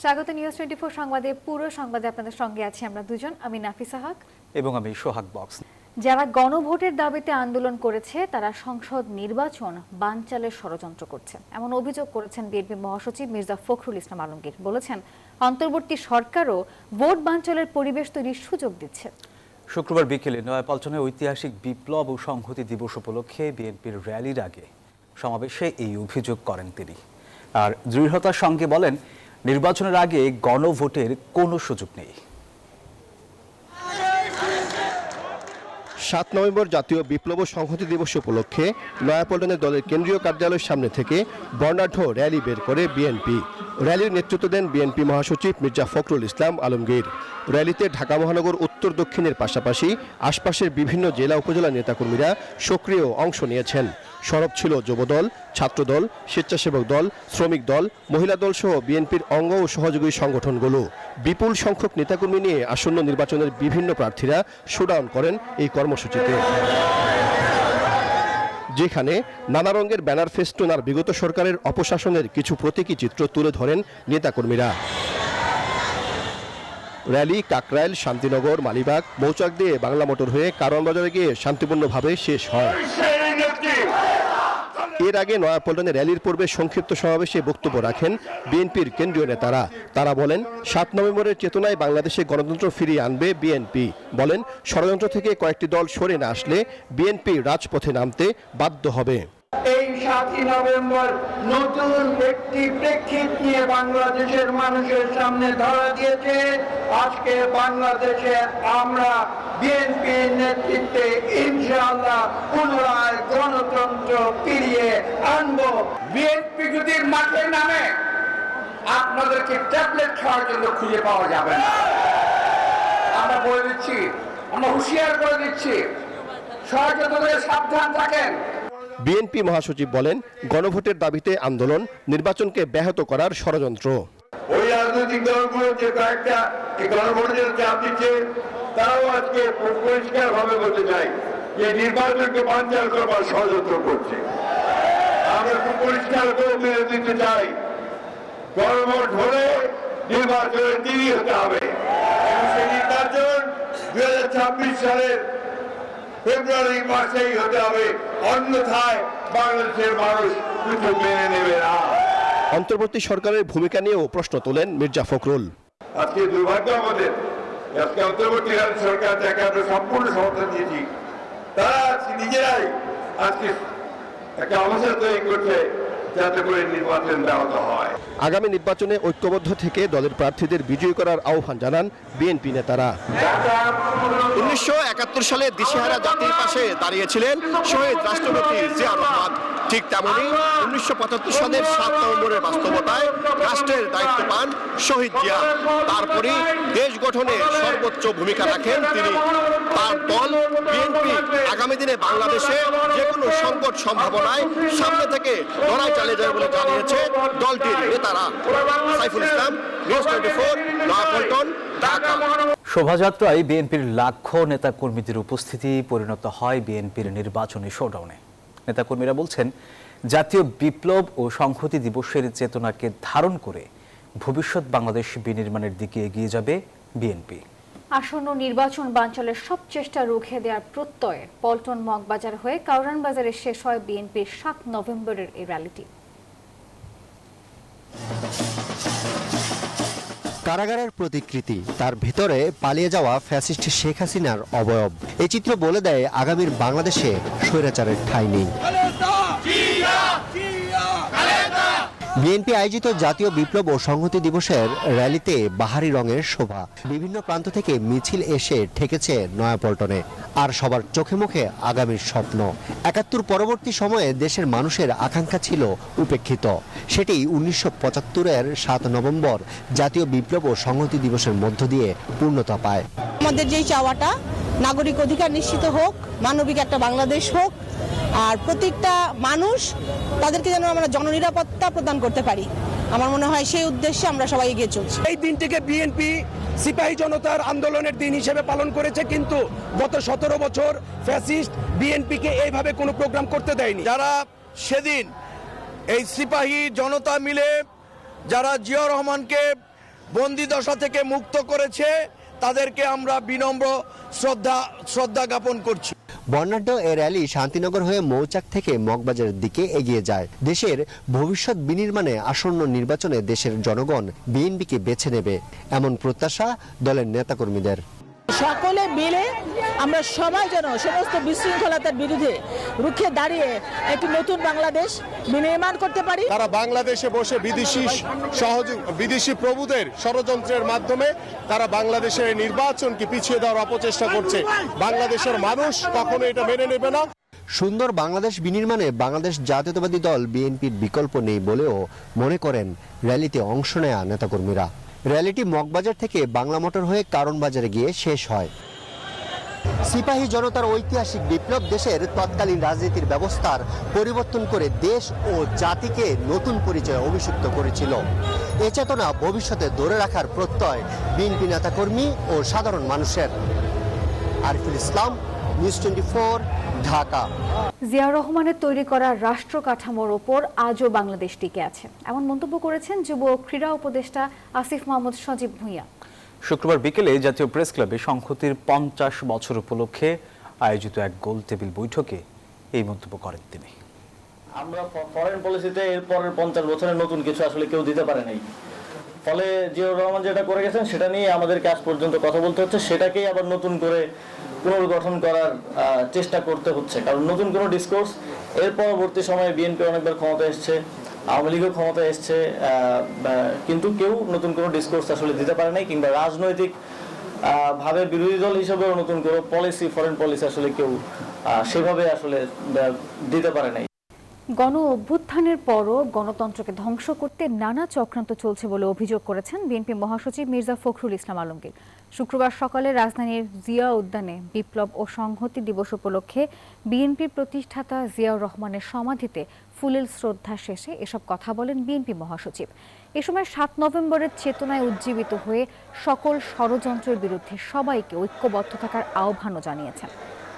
স্বাগত নিউজ 24 সংবাদে। পুরো সংবাদে আপনাদের সঙ্গে আছি আমরা দুজন, আমি নাফিসা হক এবং আমি সোহাগ বক্স। যারা গণভোটের দাবিতে আন্দোলন করেছে তারা সংসদ নির্বাচন বানচালের ষড়যন্ত্র করছে, এমন অভিযোগ করেছেন বিএনপি মহাসচিব মির্জা ফখরুল ইসলাম আলমগীর। বলেছেন অন্তর্বর্তী সরকারও ভোট বানচালের পরিবেশ তৈরির সুযোগ দিচ্ছে। শুক্রবার বিকেলে নয়াপল্টনে ঐতিহাসিক বিপ্লব ও সংহতি দিবস উপলক্ষে বিএনপির র্যালির আগে সমাবেশে এই অভিযোগ করেন তিনি। আর দৃঢ়তার সঙ্গে বলেন, নির্বাচনের আগে গণভোটের কোনো সুযোগ নেই। ৭ নভেম্বর জাতীয় বিপ্লব ও সংহতি দিবস উপলক্ষে নয়াপল্টনে দলের কেন্দ্রীয় কার্যালয়ের সামনে থেকে বর্ণাঢ্য র্যালি বের করে বিএনপি। র্যালির নেতৃত্ব দেন বিএনপি মহাসচিব মির্জা ফখরুল ইসলাম আলমগীর। র্যালিতে ঢাকা মহানগর উত্তর দক্ষিণের পাশাপাশি আশপাশের বিভিন্ন জেলা উপজেলা নেতাকর্মীরা সক্রিয় অংশ নিয়েছেন। সরব ছিল যুবদল, ছাত্রদল, স্বেচ্ছাসেবক দল, শ্রমিক দল, মহিলা দল সহ বিএনপির অঙ্গ ও সহযোগী সংগঠনগুলো। বিপুল সংখ্যক নেতাকর্মী নিয়ে আসন্ন নির্বাচনের বিভিন্ন প্রার্থীরা শোডাউন করেন এই কর্মসূচিতে, যেখানে নানা রঙের ব্যানার ফেস্টুন আর বিগত সরকারের অপশাসনের কিছু প্রতীকী চিত্র তুলে ধরেন নেতাকর্মীরা। র্যালি কাকরাইল, শান্তিনগর, মালিবাগ, মৌচাক দিয়ে বাংলা মোটর হয়ে কারওয়ান বাজারে গিয়ে শান্তিপূর্ণভাবে শেষ হয়। এর আগে নয়াপল্টনে র্যালির পূর্বে সংক্ষিপ্ত সমাবেশে বক্তব্য রাখেন বিএনপির কেন্দ্রীয় নেতারা। তারা বলেন, ৭ নভেম্বরের চেতনায় বাংলাদেশে গণতন্ত্র ফিরিয়ে আনবে বিএনপি। বলেন, ষড়যন্ত্র থেকে কয়েকটি দল সরে না আসলে বিএনপি রাজপথে নামতে বাধ্য হবে। এই ৭ই নভেম্বর নতুন একটি প্রেক্ষিত নিয়ে বাংলাদেশের মানুষের সামনে ধরা দিয়েছে। আজকে বাংলাদেশে আমরা বিএনপির নেতৃত্বে ইনশাআল্লাহ পুনরায় গণতন্ত্র ফিরিয়ে আনবো। বিএনপি যদি মাঠে নামে আপনাদেরকে ট্যাবলেট খাওয়ার জন্য খুঁজে পাওয়া যাবে না। আমরা বলে দিচ্ছি, আমরা হুঁশিয়ার করে দিচ্ছি, ষড়যন্ত্র থেকে সাবধান থাকেন। বিএনপি মহাসচিব বলেন, গণভোটের দাবিতে আন্দোলন নির্বাচনকে ব্যাহত করার ষড়যন্ত্র। ওই রাজনৈতিক দলগুলো যে কয়েকটা গণভোটের চাপ দিচ্ছে, তারাও আজকে পরিষ্কার ভাবে বলতে চাই যে নির্বাচনকে বানচাল করবার ষড়যন্ত্র করছে। আমরা খুব পরিষ্কার করে মেনে দিতে চাই, গণভোট হলে নির্বাচনের দেরি হতে হবে এবং সেই নির্বাচন 2026 সালের ফেব্রুয়ারি মাসেই হতে হবে, অন্যথায় বাংলাদেশের মানুষ কিছু মেনে নেবে না। অন্তর্বর্তী সরকারের ভূমিকা নিয়েও প্রশ্ন তোলেন মির্জা ফখরুল। আজকে দুর্ভাগ্য আমাদের, আজকে অন্তর্বর্তীকালীন সরকার যাকে আমরা সম্পূর্ণ সমর্থন দিয়েছি, তারা আজকে নিজেরাই আজকে একটা অবস্থা তৈরি করছে যাতে করে নির্বাচন ব্যাহত হয়। আগামী নির্বাচনে ঐক্যবদ্ধ থেকে দলের প্রার্থীদের বিজয়ী করার আহ্বান জানান বিএনপি নেতারা। 1971 সালে দিশেহারা জাতির পাশে দাঁড়িয়েছিলেন শহীদ রাষ্ট্রপতি জিয়া রহমান। ঠিক তেমনি 1975 সালের 7 নভেম্বরের বাস্তবতায় রাষ্ট্রের দায়িত্ব পান শহীদ জিয়া। তারপরই দেশ গঠনে সর্বোচ্চ ভূমিকা রাখেন তিনি। তার দল বিএনপি আগামী দিনে বাংলাদেশে যে কোনো সংকট সম্ভাবনায় সামনে থেকে লড়াই চালিয়ে যাবে বলে জানিয়েছে দলটির নেতারা। সাইফুল ইসলাম, নিউজ 24, নয়াপল্টন, ঢাকা। শোভাযাত্রায় বিএনপির লাখো নেতাকর্মীদের উপস্থিতি পরিণত হয় বিএনপির নির্বাচনী শোডাউনে। নেতাকর্মীরা বলছেন, জাতীয় বিপ্লব ও সংহতি দিবসের চেতনাকে ধারণ করে ভবিষ্যৎ বাংলাদেশ বিনির্মাণের দিকে এগিয়ে যাবে বিএনপি। আসন্ন নির্বাচন বানচালের সব চেষ্টা রুখে দেওয়ার প্রত্যয়ে পল্টন মগবাজার হয়ে কারওয়ান বাজারে শেষ হয় বিএনপির ৭ নভেম্বরের এই র্যালিটি। কারাগারের প্রতিকৃতি, তার ভিতরে পালিয়ে যাওয়া ফ্যাসিস্ট শেখ হাসিনার অবয়ব। এই চিত্র বলে দেয় আগামীর বাংলাদেশে স্বৈরাচারের ঠাঁই নেই। বিএনপি আয়োজিত জাতীয় বিপ্লব ও সংহতি দিবসের র্যালিতে বাহারি রঙের শোভা। বিভিন্ন প্রান্ত থেকে মিছিল এসে ঠেকেছে নয়াপল্টনে। আর সবার চোখে মুখে আগামীর স্বপ্ন। ৭১ পরবর্তী সময়ে দেশের মানুষের আকাঙ্ক্ষা ছিল উপেক্ষিত। সেটি 1975-এর ৭ নভেম্বর জাতীয় বিপ্লব ও সংহতি দিবসের মধ্য দিয়ে পূর্ণতা পায়। আমাদের যেই চাওয়াটা, নাগরিক অধিকার নিশ্চিত হোক, মানবিক একটা বাংলাদেশ হোক, আর প্রত্যেকটা মানুষ তাদেরকে যেন আমরা জননিরাপত্তা প্রদান করতে পারি। আমার মনে হয় সেই উদ্দেশ্যে আমরা সবাই এগিয়ে চলছি। এই দিনটিকে বিএনপি সিপাহী জনতার আন্দোলনের দিন হিসেবে পালন করেছে, কিন্তু গত 17 বছর ফ্যাসিস্ট বিএনপিকে এইভাবে কোনো প্রোগ্রাম করতে দেয়নি। যারা সেদিন এই সিপাহী জনতা মিলে যারা জিয়া রহমানকে বন্দি দশা থেকে মুক্ত করেছে, তাদেরকে আমরা বিনম্র শ্রদ্ধা জ্ঞাপন করছি। বর্ণাঢ্য এ র্যালি শান্তিনগর হয়ে মৌচাক থেকে মগবাজারের দিকে এগিয়ে যায়। দেশের ভবিষ্যৎ বিনির্মাণে আসন্ন নির্বাচনে দেশের জনগণ বিএনপিকে বেছে নেবে এমন প্রত্যাশা দলের নেতাকর্মীদের। সকলে মিলে আমরা সবাই যেন সমস্ত বিশৃঙ্খলতার বিরুদ্ধে রুখে দাঁড়িয়ে একটি নতুন বাংলাদেশ বিনির্মাণ করতে পারি। তারা বাংলাদেশে বসে বিদেশি প্রভুদের ষড়যন্ত্রের মাধ্যমে তারা বাংলাদেশের নির্বাচনকে পিছিয়ে দেওয়ার অপচেষ্টা করছে। বাংলাদেশের মানুষ কখনো এটা মেনে নেবে না। সুন্দর বাংলাদেশ বিনির্মাণে বাংলাদেশ জাতীয়তাবাদী দল বিএনপির বিকল্প নেই বলেও মনে করেন র্যালিতে অংশ নেয়া নেতাকর্মীরা। র্যালিটি মগবাজার থেকে বাংলা মোটর হয়ে কারণ বাজারে গিয়ে শেষ হয়। সিপাহী জনতার ঐতিহাসিক বিপ্লব দেশের তৎকালীন রাজনীতির ব্যবস্থার পরিবর্তন করে দেশ ও জাতিকে নতুন পরিচয়ে অভিষিক্ত করেছিল। এ চেতনা ভবিষ্যতে ধরে রাখার প্রত্যয় বিএনপি নেতাকর্মী ও সাধারণ মানুষের। আরিফুল ইসলাম, নিউজ 24, ঢাকা। জিয়াউর রহমানের তৈরি করা রাষ্ট্র কাঠামোর ওপর আজও বাংলাদেশ টিকে আছে, এমন মন্তব্য করেছেন যুব ও ক্রীড়া উপদেষ্টা আসিফ মাহমুদ সজীব ভূঁইয়া। শুক্রবার বিকেলে জাতীয় প্রেস ক্লাবে সংহতির 50 বছর উপলক্ষে আয়োজিত এক গোল টেবিল বৈঠকে এই মন্তব্য করেন তিনি। আমরা ফরেন পলিসিতে এর পরের 50 বছরের নতুন কিছু আসলে কেউ দিতে পারে নাই, ফলে জিয়াউর রহমান যেটা করে গেছেন সেটা নিয়ে আমাদেরকে আজ পর্যন্ত কথা বলতে হচ্ছে, সেটাকেই আবার নতুন করে পুনর্গঠন করার চেষ্টা করতে হচ্ছে। কারণ নতুন কোনো ডিসকোর্স এর পরবর্তী সময়ে বিএনপি অনেকবার ক্ষমতা এসছে, আওয়ামী লীগও ক্ষমতা এসছে, কিন্তু কেউ নতুন কোনো ডিসকোর্স আসলে দিতে পারে নাই, কিংবা রাজনৈতিক ভাবে বিরোধী দল হিসেবেও নতুন কোনো পলিসি, ফরেন পলিসি আসলে কেউ সেভাবে আসলে দিতে পারে নাই। গণ অভ্যুত্থানের পরও গণতন্ত্রকে ধ্বংস করতে নানা চক্রান্ত চলছে বলে অভিযোগ করেছেন বিএনপি মহাসচিব মির্জা ফখরুল ইসলাম আলমগীর। শুক্রবার সকালে রাজধানীর জিয়া উদ্যানে বিপ্লব ও সংহতি দিবস উপলক্ষে বিএনপির প্রতিষ্ঠাতা জিয়াউর রহমানের সমাধিতে ফুলেল শ্রদ্ধা শেষে এসব কথা বলেন বিএনপি মহাসচিব। এ সময় 7 নভেম্বরের চেতনায় উজ্জীবিত হয়ে সকল ষড়যন্ত্রের বিরুদ্ধে সবাইকে ঐক্যবদ্ধ থাকার আহ্বানও জানিয়েছেন।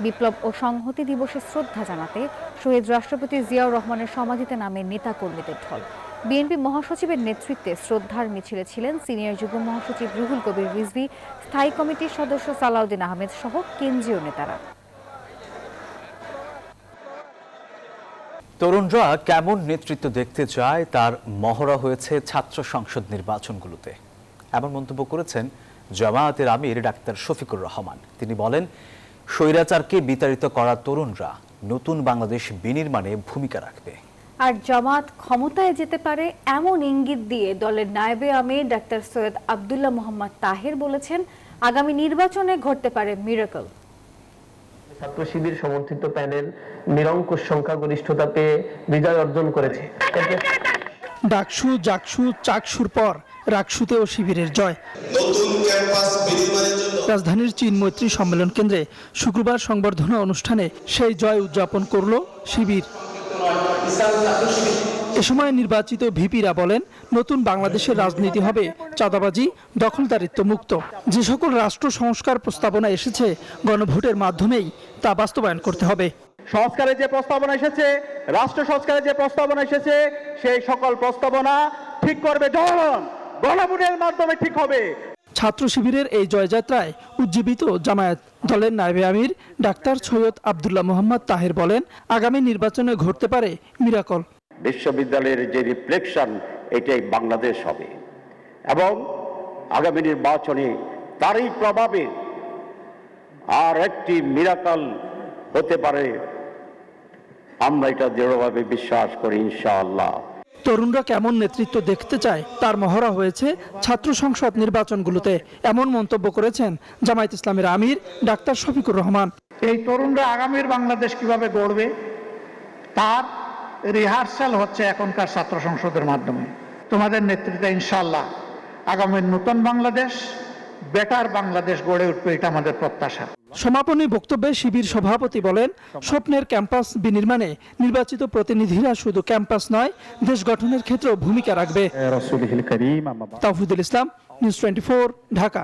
বিপ্লব ও সংহতি দিবসে শ্রদ্ধা জানাতে শহীদ রাষ্ট্রপতি জিয়াউর রহমানের সমাধিতে নামে নেতা কর্মীদের ঢল। বিএনপি মহাসচিবের নেতৃত্বে শ্রদ্ধার মিছিলে ছিলেন সিনিয়র যুগ্ম মহাসচিব রুহুল কবির রিজভী, স্থায়ী কমিটির সদস্য সালাউদ্দিন আহমেদ সহ কেন্দ্রীয় নেতারা। তরুণরা কেমন নেতৃত্ব দেখতে চায় তার মহড়া হয়েছে ছাত্র সংসদ নির্বাচনগুলোতে, এমন মন্তব্য করেছেন জামায়াতের আমির ডাক্তার শফিকুর রহমান। তিনি বলেন, স্বৈরাচারকে বিতাড়িত করা তরুণরা নতুন বাংলাদেশ বিনির্মাণে ভূমিকা রাখবে। আর জামাত ক্ষমতায় যেতে পারে এমন ইঙ্গিত দিয়ে দলের নায়েবে আমির ডাক্তার সৈয়দ আব্দুল্লাহ মোহাম্মদ তাহের বলেছেন, আগামী নির্বাচনে ঘটতে পারে মিরাকল। ছাত্র শিবির সমর্থিত প্যানেল নিরঙ্কুশ সংখ্যাগরিষ্ঠতা পেয়ে বিজয় অর্জন করেছে। ডাকসু, জাকসু, চাকসুর পর রাকসুতেও শিবিরের জয়। রাজধানীর চীন মৈত্রী সম্মেলন কেন্দ্রে শুক্রবার সংবর্ধনা অনুষ্ঠানে সেই জয় উদযাপন করল শিবির। এ সময় নির্বাচিত ভিপিরা বলেন, নতুন বাংলাদেশের রাজনীতি হবে চাঁদাবাজি, দখলদারিত্ব মুক্ত। যে সকল রাষ্ট্র সংস্কার প্রস্তাবনা এসেছে গণভোটের মাধ্যমেই তা বাস্তবায়ন করতে হবে। সংস্কারের যে প্রস্তাবনা এসেছে, রাষ্ট্র সংস্কারের যে প্রস্তাবনা এসেছে, সেই সকল প্রস্তাবনা ঠিক করবে জনগণ, গণভোটের মাধ্যমে ঠিক হবে। ছাত্র শিবিরের এই জয়যাত্রায় উজ্জীবিত জামায়াত দলের নায়েবে আমির ডাক্তার সৈয়দ আব্দুল্লাহ মোহাম্মদ তাহের বলেন, আগামী নির্বাচনে ঘটতে পারে মিরাকল। বিশ্ববিদ্যালয়ের যে রিফ্লেকশন, এটাই বাংলাদেশ হবে এবং আগামী নির্বাচনে তারই প্রভাবে আর একটি মিরাকল হতে পারে। আমরা এটা দৃঢ়ভাবে বিশ্বাস করি ইনশাআল্লাহ। তরুণরা কেমন নেতৃত্ব দেখতে চায় তার মহড়া হয়েছে ছাত্র সংসদ নির্বাচনগুলোতে, এমন মন্তব্য করেছেন জামায়াত ইসলামের আমির ডাক্তার শফিকুর রহমান। এই তরুণরা আগামীর বাংলাদেশ কিভাবে গড়বে তার রিহার্সাল হচ্ছে এখনকার ছাত্র সংসদের মাধ্যমে। তোমাদের নেতৃত্বে ইনশাআল্লাহ আগামীর নতুন বাংলাদেশ, বেটার বাংলাদেশ গড়ে উঠবে, এটা আমাদের প্রত্যাশা। সমাপনী বক্তব্যে শিবির সভাপতি বলেন, স্বপ্নের ক্যাম্পাস বিনির্মাণে নির্বাচিত প্রতিনিধিরা শুধু ক্যাম্পাস নয়, দেশ গঠনের ক্ষেত্রেও ভূমিকা রাখবে। তাওহিদুল ইসলাম, নিউজ 24, ঢাকা।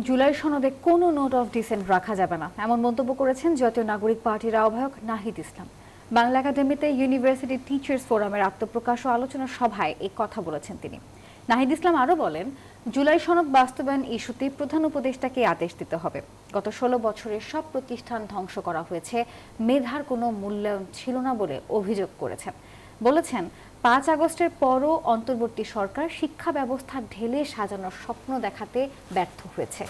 জুলাই সনদে কোনো নোট অফ ডিসেন্ট রাখা যাবে না, এমন মন্তব্য করেছেন জাতীয় নাগরিক পার্টির আহ্বায়ক নাহিদ ইসলাম। বাংলা একাডেমিতে ইউনিভার্সিটি টিচার্স ফোরামের আত্মপ্রকাশ ও আলোচনা সভায় এই কথা বলেছেন তিনি। নাহিদ ইসলাম আরও বলেন, জুলাই সনদ বাস্তবায়ন ইস্যুতে প্রধান উপদেষ্টাকে আদেশ দিতে হবে। গত 16 বছরে সব প্রতিষ্ঠান ধ্বংস করা হয়েছে, মেধার কোনো মূল্যায়ন ছিল না বলে অভিযোগ করেছেন। বলেছেন 5 আগস্টের পরও অন্তর্বর্তী সরকার শিক্ষা ব্যবস্থা ঢেলে সাজানোর স্বপ্ন দেখাতে ব্যর্থ হয়েছে।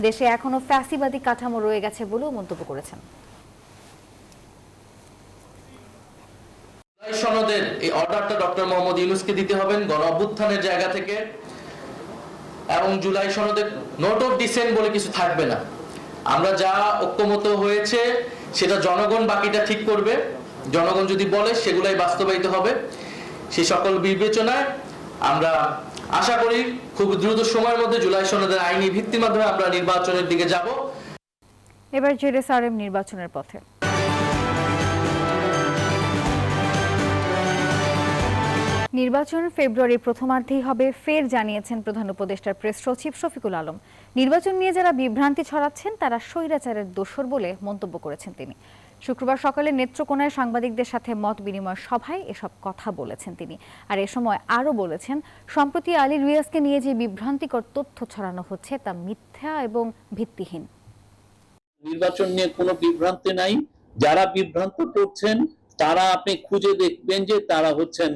দেশে এখনো ফ্যাসিবাদী কাঠামো রয়ে গেছে বলেও মন্তব্য করেছেন। জুলাই সনদের এই অর্ডারটা ডক্টর মোহাম্মদ ইউনূসকে দিতে হবেন গণ অভ্যুত্থানের জায়গা থেকে, এবং জুলাই সনদের নোট অফ ডিসেন্ট বলে কিছু থাকবে না। আমরা যা ঐক্যমত হয়েছে সেটা জনগণ বাকিটা ঠিক করবে, জনগণ যদি বলে সেগুলাই বাস্তবায়িত হবে। সেই সকল বিবেচনায় আমরা আশা করি খুব দ্রুত সময়ের মধ্যে জুলাই সনদের আইনি ভিত্তির মাধ্যমে আমরা নির্বাচনের দিকে যাব। এবার জেরেসারেম নির্বাচনের পথে। নির্বাচন ফেব্রুয়ারির প্রথমার্ধেই হবে, ফের জানিয়েছেন প্রধান উপদেষ্টার প্রেস সচিব শফিকুল আলম। নির্বাচন নিয়ে যারা বিভ্রান্তি ছড়াচ্ছেন তারা স্বৈরাচারের দোসর বলে মন্তব্য করেছেন তিনি। শুক্রবার সকালে নেত্রকোনায় সাংবাদিকদের সাথে মত বিনিময় সভায় এসব কথা বলেছেন তিনি। আর এ সময় আরও বলেছেন, সম্প্রতি আলী রিয়াজকে নিয়ে যে বিভ্রান্তিকর তথ্য ছড়ানো হচ্ছে তা মিথ্যা এবং ভিত্তিহীন। নির্বাচন নিয়ে কোনো বিভ্রান্তি নাই। যারা বিভ্রান্ত করছেন তারা আপনি খুঁজে দেখবেন যে তারা হচ্ছেন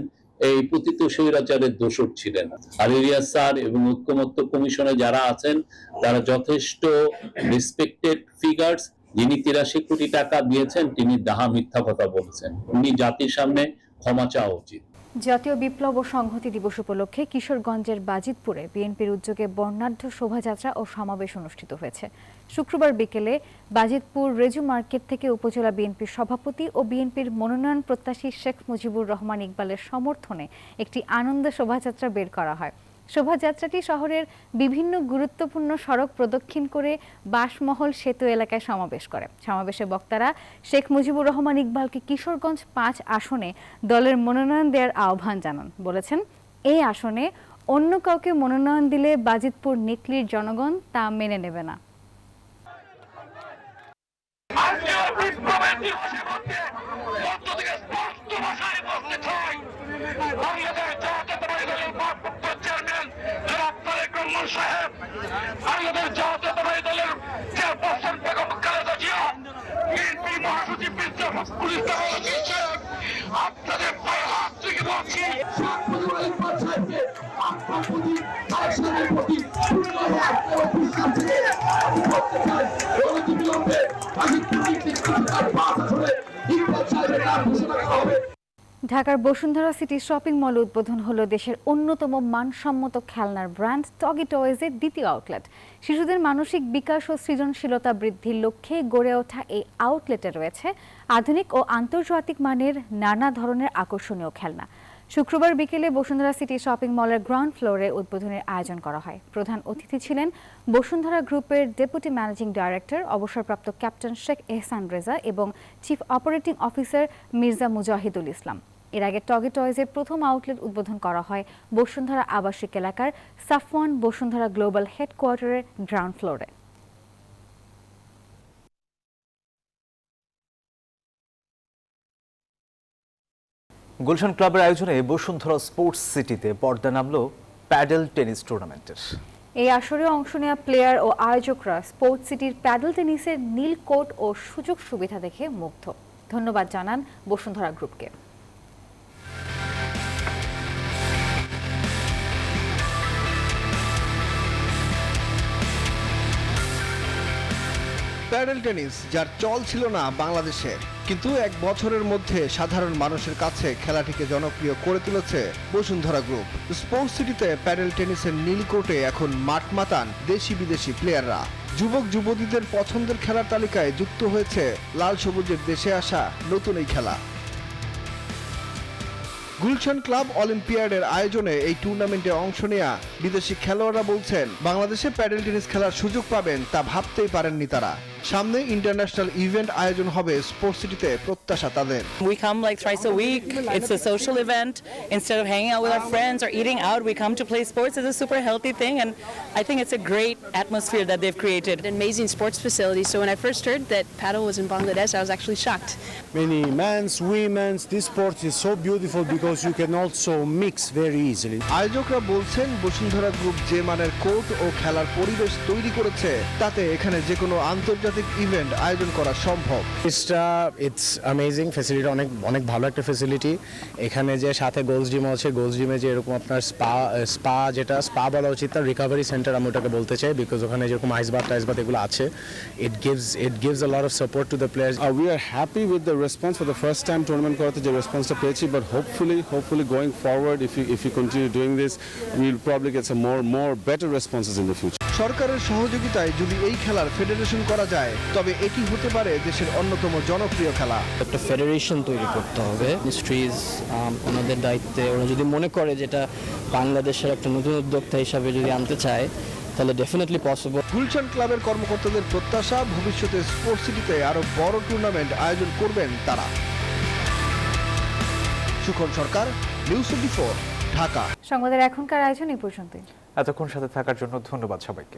এই পতিত স্বৈরাচারের দোসর ছিলেন। আলী রিয়াজ স্যার এবং ঐক্যমত্য কমিশনে যারা আছেন তারা যথেষ্ট রেসপেক্টেড ফিগার্স। যিনি 83 কোটি টাকা দিয়েছেন তিনি ডাহা মিথ্যা কথা বলছেন। উনি জাতির সামনে ক্ষমা চাওয়া উচিত। জাতীয় বিপ্লব ও সংহতি দিবস উপলক্ষে কিশোরগঞ্জের বাজিতপুরে বিএনপির উদ্যোগে বর্ণাঢ্য শোভাযাত্রা ও সমাবেশ অনুষ্ঠিত হয়েছে। শুক্রবার বিকেলে বাজিতপুর রেজু মার্কেট থেকে উপজেলা বিএনপির সভাপতি ও বিএনপির মনোনয়ন প্রত্যাশী শেখ মুজিবুর রহমান ইকবালের সমর্থনে একটি আনন্দ শোভাযাত্রা বের করা হয়। শোভাযাত্রাটি শহরের বিভিন্ন গুরুত্বপূর্ণ সড়ক প্রদক্ষিণ করে বাঁশমহল সেতু এলাকায় সমাবেশ করে। সমাবেশে বক্তারা শেখ মুজিবুর রহমান ইকবালকে কিশোরগঞ্জ 5 আসনে দলের মনোনয়ন দেওয়ার আহ্বান জানান। বলেছেন, এই আসনে অন্য কাউকে মনোনয়ন দিলে বাজিতপুর নিকলির জনগণ তা মেনে নেবে না। ঢাকার বসুন্ধরা সিটি শপিং মল উদ্বোধন হলো দেশের অন্যতম মানসম্মত খেলনার ব্র্যান্ড টগি টয়েজের দ্বিতীয় আউটলেট। শিশুদের মানসিক বিকাশ ও সৃজনশীলতা বৃদ্ধির লক্ষ্যে গড়ে ওঠা এই আউটলেটে রয়েছে আধুনিক ও আন্তর্জাতিক মানের নানা ধরনের আকর্ষণীয় খেলনা। শুক্রবার বিকেলে বসুন্ধরা সিটি শপিং মলের গ্রাউন্ড ফ্লোরে উদ্বোধনের আয়োজন করা হয়। প্রধান অতিথি ছিলেন বসুন্ধরা গ্রুপের ডেপুটি ম্যানেজিং ডাইরেক্টর অবসরপ্রাপ্ত ক্যাপ্টেন শেখ এহসান রেজা এবং chief operating officer Mirza Mujahidul Islam. এর আগে টগি টয়েজের প্রথম আউটলেট উদ্বোধন করা হয় বসুন্ধরা আবাসিক এলাকার সাফওয়ান বসুন্ধরা গ্লোবাল হেডকোয়ার্টারের গ্রাউন্ড ফ্লোরে। গুলশান ক্লাবের আয়োজনে বসুন্ধরা স্পোর্টস সিটিতে পর্দা নামলো প্যাডেল টেনিস টুর্নামেন্টের। এই আসরে অংশ নেওয়া প্লেয়ার ও আয়োজকরা স্পোর্টস সিটির প্যাডেল টেনিসের নীল কোর্ট ও সুযোগ সুবিধা দেখে মুগ্ধ। ধন্যবাদ জানান বসুন্ধরা গ্রুপকে। প্যাডেল টেনিস যার চল ছিল না বাংলাদেশে, কিন্তু 1 বছরের মধ্যে সাধারণ মানুষের কাছে খেলাটিকে জনপ্রিয় করে তুলেছে বসুন্ধরা গ্রুপ। স্পোর্টস সিটিতে প্যাডেল টেনিসের নীল কোর্টে এখন মাঠ মাতান দেশি বিদেশি প্লেয়াররা। যুবক যুবতীদের পছন্দের খেলার তালিকায় যুক্ত হয়েছে লাল সবুজের দেশে আসা নতুন এই খেলা। গুলশান ক্লাব অলিম্পিয়াডের আয়োজনে এই টুর্নামেন্টে অংশ নেয়া বিদেশি খেলোয়াড়রা বলছেন, বাংলাদেশে প্যাডেল টেনিস খেলার সুযোগ পাবেন তা ভাবতেই পারেননি তারা। সামনে ইন্টারন্যাশনাল ইভেন্ট আয়োজন হবে স্পোর্টস সিটিতে, প্রত্যাশা তাদের। We come like twice a week. It's a social event. Instead of hanging out with our friends or eating out, we come to play sports. It's a super healthy thing, and I think it's a great atmosphere that they've created. An amazing sports facility. So when I first heard that paddle was in Bangladesh, I was actually shocked. Many men's, women's, this sport is so beautiful because because you can also mix very easily. আয়োজকরা বলছেন Bashundhara group যে মানের court ও খেলার পরিবেশ তৈরি করেছে তাতে এখানে যে কোনো আন্তর্জাতিক ইভেন্ট আয়োজন করা সম্ভব। ইটস অ্যামেজিং ফ্যাসিলিটি, অনেক ভালো একটা ফ্যাসিলিটি। এখানে যে সাথে গোলস জিম আছে, গোলস জিমে যে এরকম আপনার স্পা বলা উচিত, তার রিকভারি সেন্টার আমি ওটাকে বলতে চাই, বিকজ ওখানে যেরকম আইস বাথ এগুলো আছে, it gives a lot of support to the players. We are happy with the response for the first time tournament করাতে যে রেসপন্সটা পেয়েছি, but hopefully going forward if you continue doing this we'll probably get some more better responses in the future. সরকারের সহযোগিতায় যদি এই খেলার federation করা যায় তবে এটি হতে পারে দেশের অন্যতম জনপ্রিয় খেলা। একটা ফেডারেশন তৈরি করতে হবে, মিনিস্ট্রিজ ওনাদের দায়িত্বে, ওরা যদি মনে করে যেটা বাংলাদেশের একটা নতুন উদ্যোক্তা হিসাবে যদি আনতে চায় তাহলে ডেফিনেটলি পসিবল। গুলশান ক্লাবের কর্মকর্তাদের প্রত্যাশা ভবিষ্যতে স্পোর্টস সিটিতে আরো বড় টুর্নামেন্ট আয়োজন করবেন তারা। সুখন সরকার, নিউজ 24, ঢাকা। সংবাদের এখনকার আয়োজন এই পর্যন্তই। এতক্ষণ সাথে থাকার জন্য ধন্যবাদ সবাইকে।